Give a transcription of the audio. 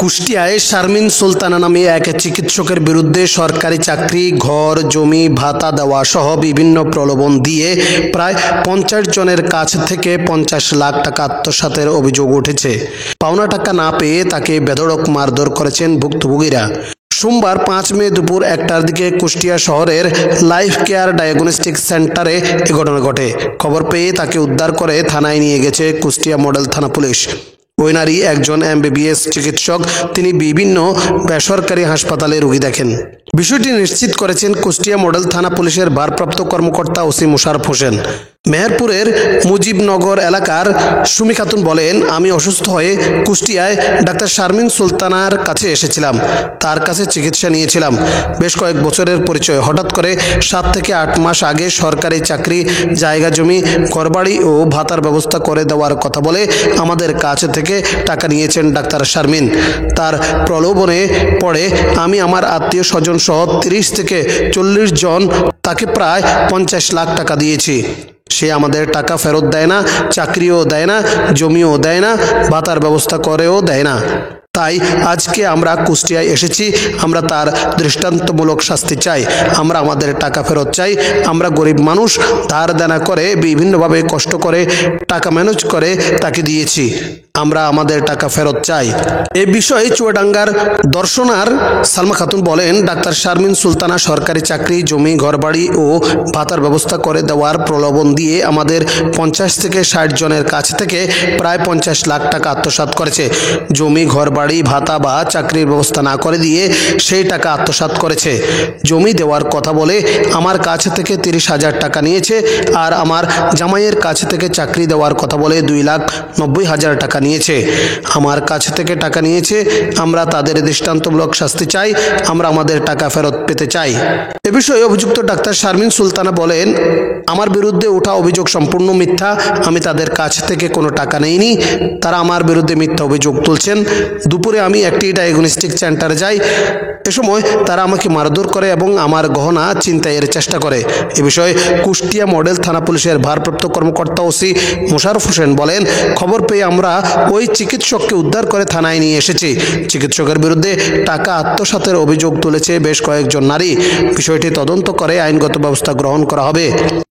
কুষ্টিয়ায় শারমিন সুলতানা নামে এক চিকিৎসকের বিরুদ্ধে সরকারি চাকরি, ঘর, জমি, ভাতা দেওয়া সহ বিভিন্ন প্রলোভন দিয়ে প্রায় 50 জনের কাছ থেকে 50 লাখ টাকা আত্মসাতের অভিযোগ উঠেছে। পাওনা টাকা না পেয়ে তাকে বেধড়ক মারধর করেছেন ভুক্তভোগীরা। সোমবার 5 মে দুপুর 1টার দিকে কুষ্টিয়া শহরের লাইফ কেয়ার ডায়াগনস্টিক সেন্টারে এ ঘটনা ঘটে। খবর পেয়ে তাকে উদ্ধার করে থানায় নিয়ে গেছে কুষ্টিয়া মডেল থানা পুলিশ। ওই নারী একজন MBBS চিকিৎসক। তিনি বিভিন্ন বেসরকারি হাসপাতালে রোগী দেখেন। বিষয়টি নিশ্চিত করেছেন কুষ্টিয়া মডেল থানা পুলিশের ভারপ্রাপ্ত কর্মকর্তা ওসি মোশাররফ হোসেন। মেহেরপুরের মুজিবনগর এলাকার সুমি খাতুন বলেন, আমি অসুস্থ হয়ে কুষ্টিয়ায় ডাক্তার শারমিন সুলতানার কাছে এসেছিলাম। তার কাছে চিকিৎসা নিয়েছিলাম। বেশ কয়েক বছরের পরিচয়। হঠাৎ করে 7 থেকে 8 মাস আগে সরকারি চাকরি, জায়গা জমি, ঘরবাড়ি ও ভাতার ব্যবস্থা করে দেওয়ার কথা বলে আমাদের কাছ থেকে টাকা নিয়েছেন ডাক্তার শারমিন। তার প্রলোভনে পড়ে আমি আমার আত্মীয় স্বজন সহ 30 থেকে 40 জন তাকে প্রায় 50 লাখ টাকা দিয়েছি। সে আমাদের টাকা ফেরত দেয় না, চাকরিও দেয় না, জমিও দেয় না, ভাতার ব্যবস্থা করেও দেয় না। তাই আজকে আমরা কুষ্টিয়ায় এসেছি। আমরা তার দৃষ্টান্তমূলক শাস্তি চাই। আমরা আমাদের টাকা ফেরত চাই। আমরা গরিব মানুষ, ধার দেনা করে বিভিন্নভাবে কষ্ট করে টাকা ম্যানেজ করে তাকে দিয়েছি। আমরা আমাদের টাকা ফেরত চাই। এ বিষয়ে চুয়াডাঙ্গার দর্শনার সালমা খাতুন বলেন, ডাক্তার শারমিন সুলতানা সরকারি চাকরি, জমি, ঘরবাড়ি ও ভাতার ব্যবস্থা করে দেওয়ার প্রলোভন দিয়ে আমাদের 50 থেকে 60 জনের কাছ থেকে প্রায় 50 লাখ টাকা আত্মসাৎ করেছে। জমি, ঘরবাড়ি, ভাতা বা চাকরির ব্যবস্থা না করে দিয়ে সেই টাকা আত্মসাৎ করেছে। জমি দেওয়ার কথা বলে আমার কাছ থেকে 30,000 টাকা নিয়েছে, আর আমার জামাইয়ের কাছ থেকে চাকরি দেওয়ার কথা বলে 2,90,000 টাকা নিয়েছে। আমার কাছ থেকে টাকা নিয়েছে। আমরা তাদের দৃষ্টান্তমূলক শাস্তি চাই। আমরা আমাদের টাকা ফেরত পেতে চাই। এ বিষয়ে অভিযুক্ত ডাক্তার শারমিন সুলতানা বলেন, আমার বিরুদ্ধে ওঠা অভিযোগ সম্পূর্ণ মিথ্যা। আমি তাদের কাছ থেকে কোনো টাকা নেইনি। তারা আমার বিরুদ্ধে মিথ্যা অভিযোগ তুলছেন। দুপুরে আমি একটি ডায়াগনস্টিক সেন্টারে যাই। এ সময় তারা আমাকে মারধর করে এবং আমার গহনা ছিনতাইয়ের চেষ্টা করে। এ বিষয়ে কুষ্টিয়া মডেল থানা পুলিশের ভারপ্রাপ্ত কর্মকর্তা ওসি মোশাররফ হোসেন বলেন, খবর পেয়ে আমরা ওই চিকিৎসককে উদ্ধার করে থানায় নিয়ে এসেছি। চিকিৎসকের বিরুদ্ধে টাকা আত্মসাতের অভিযোগ তুলেছে বেশ কয়েকজন নারী। বিষয়টি তদন্ত করে আইনগত ব্যবস্থা গ্রহণ করা হবে।